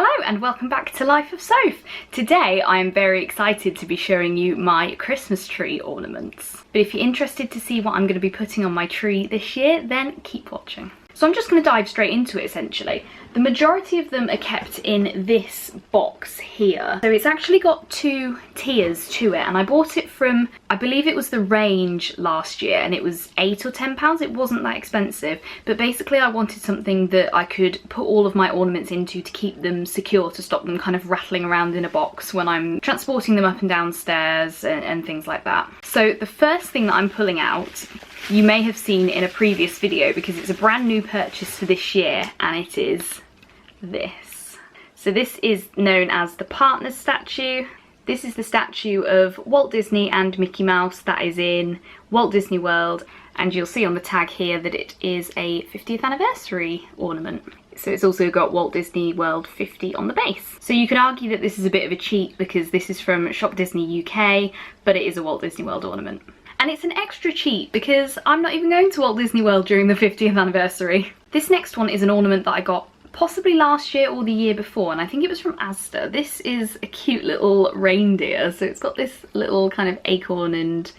Hello and welcome back to Life of Soph. Today I am very excited to be showing you my Christmas tree ornaments. But if you're interested to see what I'm going to be putting on my tree this year, then keep watching. So I'm just going to dive straight into it essentially. The majority of them are kept in this box here. So it's actually got two tiers to it, and I bought it from, I believe it was the range last year, and it was £8 or £10. It wasn't that expensive, but basically I wanted something that I could put all of my ornaments into to keep them secure, to stop them kind of rattling around in a box when I'm transporting them up and down stairs and things like that. So the first thing that I'm pulling out, you may have seen in a previous video because it's a brand new purchase for this year, and it is this. So this is known as the Partners statue. This is the statue of Walt Disney and Mickey Mouse that is in Walt Disney World, and you'll see on the tag here that it is a 50th anniversary ornament. So it's also got Walt Disney World 50 on the base. So you could argue that this is a bit of a cheat because this is from Shop Disney UK, but it is a Walt Disney World ornament. And it's an extra cheat because I'm not even going to Walt Disney World during the 50th anniversary. This next one is an ornament that I got possibly last year or the year before, and I think it was from Asda. This is a cute little reindeer, so it's got this little kind of acorn and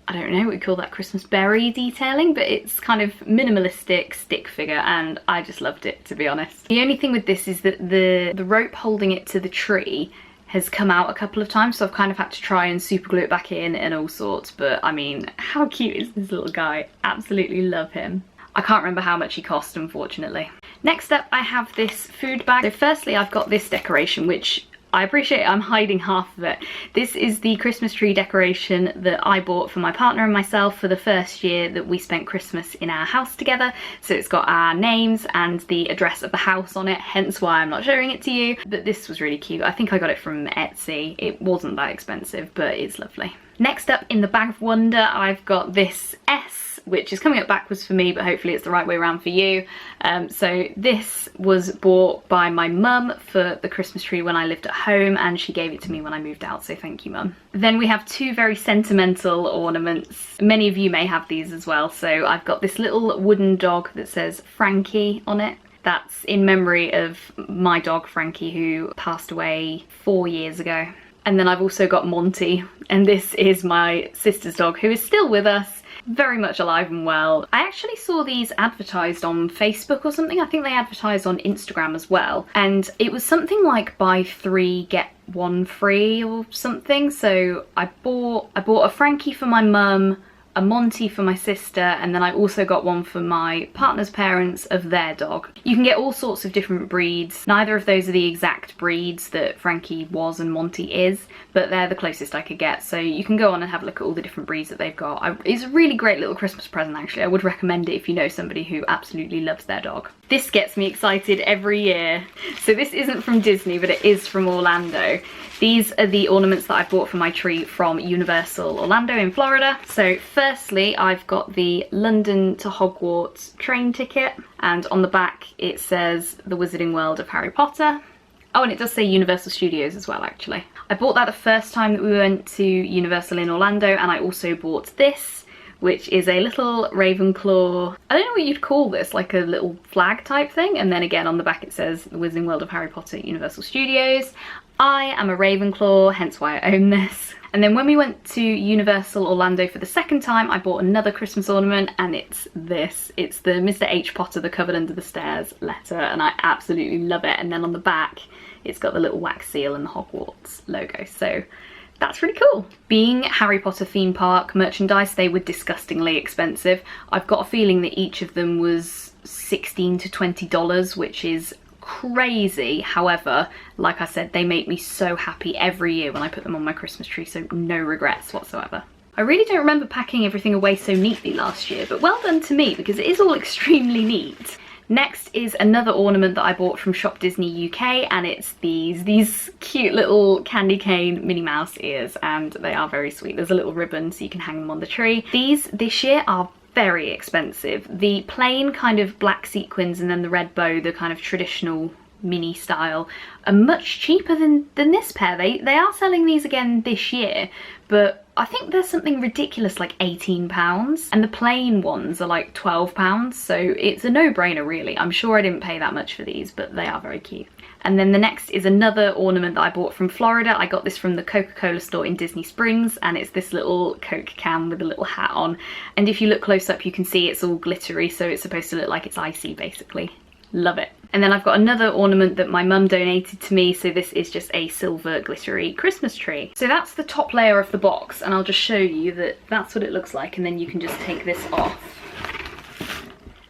I don't know what we call that, Christmas berry detailing, but it's kind of minimalistic stick figure, and I just loved it, to be honest. The only thing with this is that the rope holding it to the tree has come out a couple of times, so I've kind of had to try and super glue it back in and all sorts, but I mean, how cute is this little guy? Absolutely love him. I can't remember how much he cost, unfortunately. Next up, I have this food bag. So firstly, I've got this decoration, which I appreciate I'm hiding half of it. This is the Christmas tree decoration that I bought for my partner and myself for the first year that we spent Christmas in our house together. So it's got our names and the address of the house on it, hence why I'm not showing it to you. But this was really cute. I think I got it from Etsy. It wasn't that expensive, but it's lovely. Next up in the bag of wonder, I've got this S, which is coming up backwards for me, but hopefully it's the right way around for you. So this was bought by my mum for the Christmas tree when I lived at home, and she gave it to me when I moved out, so thank you, Mum. Then we have two very sentimental ornaments. Many of you may have these as well. So I've got this little wooden dog that says Frankie on it. That's in memory of my dog Frankie, who passed away 4 years ago. And then I've also got Monty, and this is my sister's dog, who is still with us, very much alive and well. I actually saw these advertised on Facebook or something. I think they advertised on Instagram as well, and it was something like buy 3 get 1 free or something. So I bought a Frankie for my mum, a Monty for my sister, and then I also got one for my partner's parents of their dog. You can get all sorts of different breeds. Neither of those are the exact breeds that Frankie was and Monty is, but they're the closest I could get. So you can go on and have a look at all the different breeds that they've got. It's a really great little Christmas present, actually. I would recommend it if you know somebody who absolutely loves their dog. This gets me excited every year. So this isn't from Disney, but it is from Orlando. These are the ornaments that I bought for my tree from Universal Orlando in Florida. So firstly, I've got the London to Hogwarts train ticket, and on the back it says The Wizarding World of Harry Potter. Oh, and it does say Universal Studios as well, actually. I bought that the first time that we went to Universal in Orlando, and I also bought this, which is a little Ravenclaw, I don't know what you'd call this, like a little flag type thing. And then again on the back it says The Wizarding World of Harry Potter Universal Studios. I am a Ravenclaw, hence why I own this. And then when we went to Universal Orlando for the second time, I bought another Christmas ornament, and it's this. It's the Mr. H. Potter, the Covered Under the Stairs letter, and I absolutely love it. And then on the back, it's got the little wax seal and the Hogwarts logo. So that's really cool. Being Harry Potter theme park merchandise, they were disgustingly expensive. I've got a feeling that each of them was $16 to $20, which is crazy. However, like I said, they make me so happy every year when I put them on my Christmas tree, so no regrets whatsoever. I really don't remember packing everything away so neatly last year, but well done to me because it is all extremely neat. Next is another ornament that I bought from Shop Disney UK, and it's these cute little candy cane Minnie Mouse ears, and they are very sweet. There's a little ribbon so you can hang them on the tree. These this year are very expensive. The plain kind of black sequins and then the red bow, the kind of traditional mini style, are much cheaper than this pair. They are selling these again this year, but I think there's something ridiculous like £18, and the plain ones are like £12, so it's a no-brainer really. I'm sure I didn't pay that much for these, but they are very cute. And then the next is another ornament that I bought from Florida. I got this from the Coca-Cola store in Disney Springs, and it's this little Coke can with a little hat on. And if you look close up, you can see it's all glittery, so it's supposed to look like it's icy, basically. Love it. And then I've got another ornament that my mum donated to me, so this is just a silver glittery Christmas tree. So that's the top layer of the box, and I'll just show you that that's what it looks like, and then you can just take this off.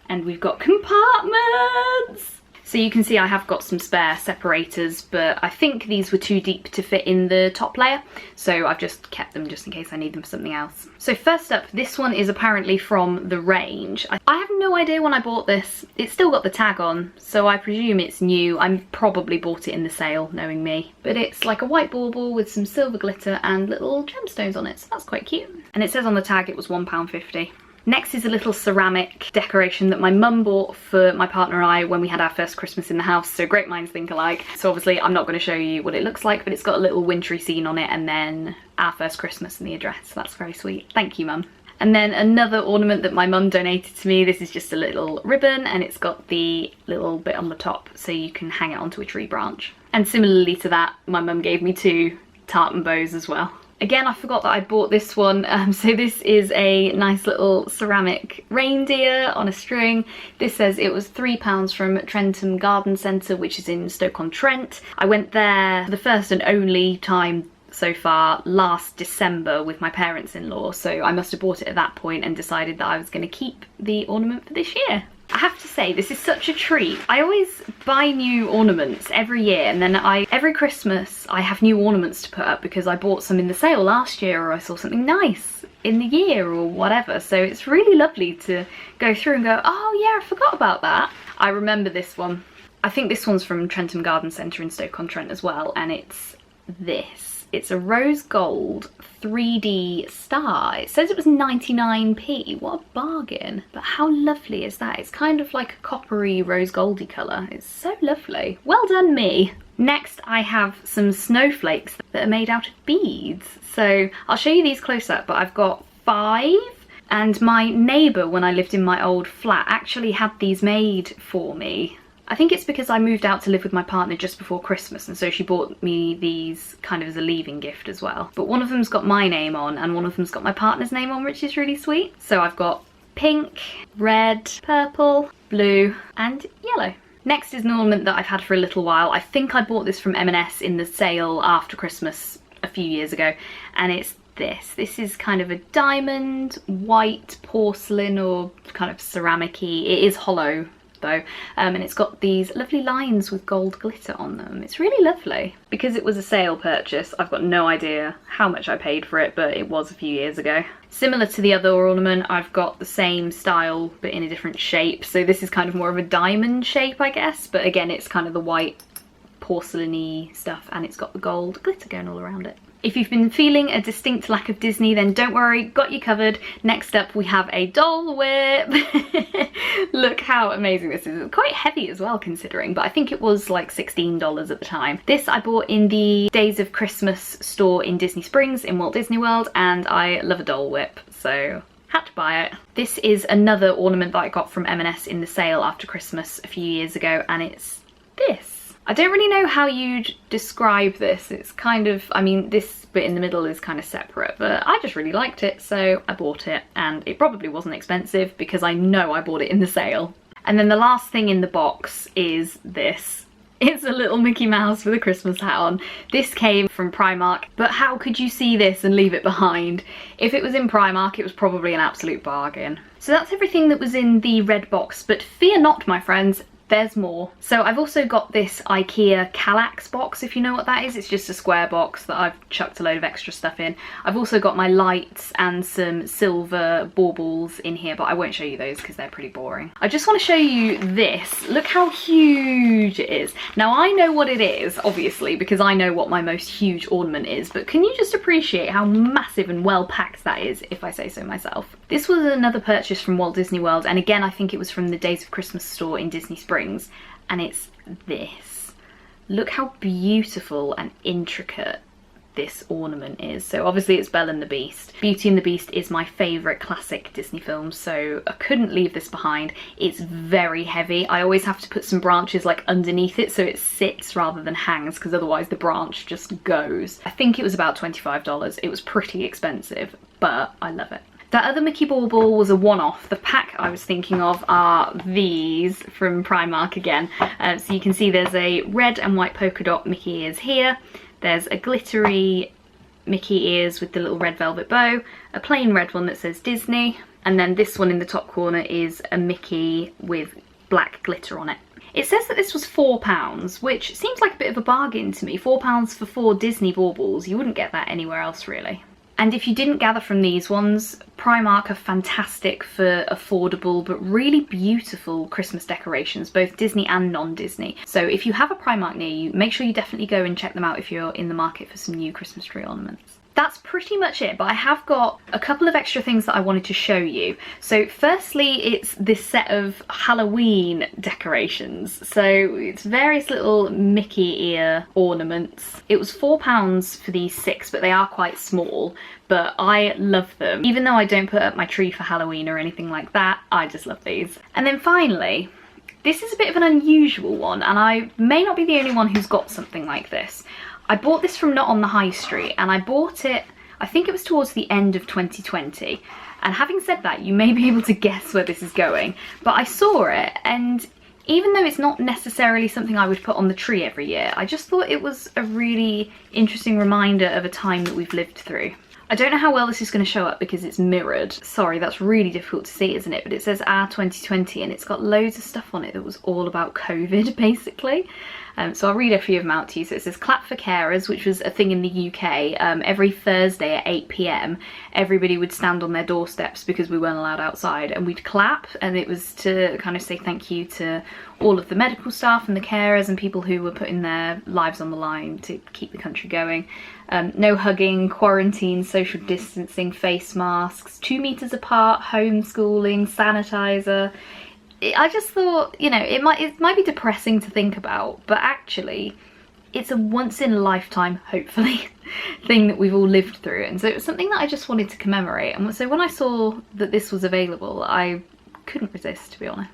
And we've got compartments! So you can see I have got some spare separators, but I think these were too deep to fit in the top layer, so I've just kept them just in case I need them for something else. So first up, this one is apparently from the range. I have no idea when I bought this. It's still got the tag on, so I presume it's new. I probably bought it in the sale, knowing me. But it's like a white bauble with some silver glitter and little gemstones on it, so that's quite cute. And it says on the tag it was £1.50. Next is a little ceramic decoration that my mum bought for my partner and I when we had our first Christmas in the house, so great minds think alike. So obviously I'm not going to show you what it looks like, but it's got a little wintry scene on it and then our first Christmas and the address. So that's very sweet. Thank you, Mum. And then another ornament that my mum donated to me. This is just a little ribbon and it's got the little bit on the top so you can hang it onto a tree branch. And similarly to that, my mum gave me 2 tartan bows as well. Again, I forgot that I bought this one, so this is a nice little ceramic reindeer on a string. This says it was £3 from Trentham Garden Centre, which is in Stoke-on-Trent. I went there for the first and only time so far last December with my parents-in-law, so I must have bought it at that point and decided that I was going to keep the ornament for this year. I have to say, this is such a treat. I always buy new ornaments every year, and then every Christmas I have new ornaments to put up because I bought some in the sale last year, or I saw something nice in the year or whatever. So it's really lovely to go through and go, oh yeah, I forgot about that. I remember this one. I think this one's from Trentham Garden Centre in Stoke-on-Trent as well, and it's this. It's a rose gold 3D star. It says it was 99p. What a bargain. But how lovely is that? It's kind of like a coppery rose goldy colour. It's so lovely. Well done, me. Next, I have some snowflakes that are made out of beads. So I'll show you these close up, but I've got 5. And my neighbour, when I lived in my old flat, actually had these made for me. I think it's because I moved out to live with my partner just before Christmas, and so she bought me these kind of as a leaving gift as well. But one of them's got my name on and one of them's got my partner's name on, which is really sweet. So I've got pink, red, purple, blue and yellow. Next is an ornament that I've had for a little while. I think I bought this from M&S in the sale after Christmas a few years ago, and it's this. This is kind of a diamond, white porcelain or kind of ceramic-y. It is hollow though, and it's got these lovely lines with gold glitter on them. It's really lovely. Because it was a sale purchase, I've got no idea how much I paid for it, but it was a few years ago. Similar to the other ornament, I've got the same style but in a different shape. So this is kind of more of a diamond shape, I guess, but again it's kind of the white porcelain-y stuff, and it's got the gold glitter going all around it. If you've been feeling a distinct lack of Disney, then don't worry, got you covered. Next up we have a doll whip. Look how amazing this is. It's quite heavy as well considering, but I think it was like $16 at the time. This I bought in the Days of Christmas store in Disney Springs in Walt Disney World, and I love a doll whip, so had to buy it. This is another ornament that I got from M&S in the sale after Christmas a few years ago, and it's this. I don't really know how you'd describe this. It's kind of, I mean, this bit in the middle is kind of separate, but I just really liked it, so I bought it, and it probably wasn't expensive because I know I bought it in the sale. And then the last thing in the box is this. It's a little Mickey Mouse with a Christmas hat on. This came from Primark, but how could you see this and leave it behind? If it was in Primark, it was probably an absolute bargain. So that's everything that was in the red box, but fear not, my friends, there's more. So I've also got this IKEA Kallax box, if you know what that is. It's just a square box that I've chucked a load of extra stuff in. I've also got my lights and some silver baubles in here, but I won't show you those because they're pretty boring. I just want to show you this. Look how huge it is. Now I know what it is, obviously, because I know what my most huge ornament is, but can you just appreciate how massive and well packed that is, if I say so myself? This was another purchase from Walt Disney World, and again I think it was from the Days of Christmas store in Disney Springs. And it's this. Look how beautiful and intricate this ornament is. So obviously it's Belle and the Beast. Beauty and the Beast is my favourite classic Disney film, so I couldn't leave this behind. It's very heavy. I always have to put some branches like underneath it so it sits rather than hangs, because otherwise the branch just goes. I think it was about $25. It was pretty expensive, but I love it. That other Mickey bauble was a one-off. The pack I was thinking of are these from Primark again. So you can see there's a red and white polka dot Mickey ears here. There's a glittery Mickey ears with the little red velvet bow, a plain red one that says Disney, and then this one in the top corner is a Mickey with black glitter on it. It says that this was £4, which seems like a bit of a bargain to me. £4 for 4 Disney baubles. You wouldn't get that anywhere else, really. And if you didn't gather from these ones, Primark are fantastic for affordable but really beautiful Christmas decorations, both Disney and non-Disney. So if you have a Primark near you, make sure you definitely go and check them out if you're in the market for some new Christmas tree ornaments. That's pretty much it, but I have got a couple of extra things that I wanted to show you. So firstly, it's this set of Halloween decorations. So it's various little Mickey ear ornaments. It was £4 for these 6, but they are quite small, but I love them. Even though I don't put up my tree for Halloween or anything like that, I just love these. And then finally, this is a bit of an unusual one, and I may not be the only one who's got something like this. I bought this from Not on the High Street, and I bought it, I think it was towards the end of 2020. And having said that, you may be able to guess where this is going, but I saw it, and even though it's not necessarily something I would put on the tree every year, I just thought it was a really interesting reminder of a time that we've lived through. I don't know how well this is going to show up because it's mirrored. Sorry, that's really difficult to see, isn't it? But it says our 2020, and it's got loads of stuff on it that was all about COVID, basically. So I'll read a few of them out to you. So it says clap for carers, which was a thing in the UK. Every Thursday at 8 PM, everybody would stand on their doorsteps because we weren't allowed outside, and we'd clap, and it was to kind of say thank you to all of the medical staff and the carers and people who were putting their lives on the line to keep the country going. No hugging, quarantine, social distancing, face masks, 2 meters apart, homeschooling, sanitizer. I just thought, you know, it might be depressing to think about, but actually it's a once in a lifetime, hopefully, thing that we've all lived through. And so it was something that I just wanted to commemorate. And so when I saw that this was available, I couldn't resist, to be honest.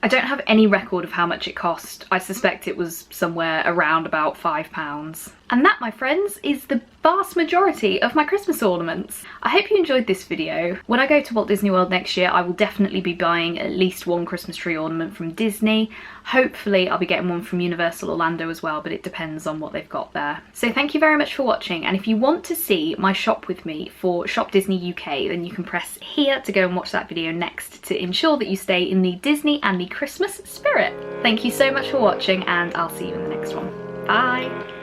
I don't have any record of how much it cost. I suspect it was somewhere around about £5. And that, my friends, is the vast majority of my Christmas ornaments. I hope you enjoyed this video. When I go to Walt Disney World next year, I will definitely be buying at least 1 Christmas tree ornament from Disney. Hopefully I'll be getting one from Universal Orlando as well, but it depends on what they've got there. So thank you very much for watching, and if you want to see my shop with me for Shop Disney UK, then you can press here to go and watch that video next to ensure that you stay in the Disney and the Christmas spirit. Thank you so much for watching, and I'll see you in the next one. Bye!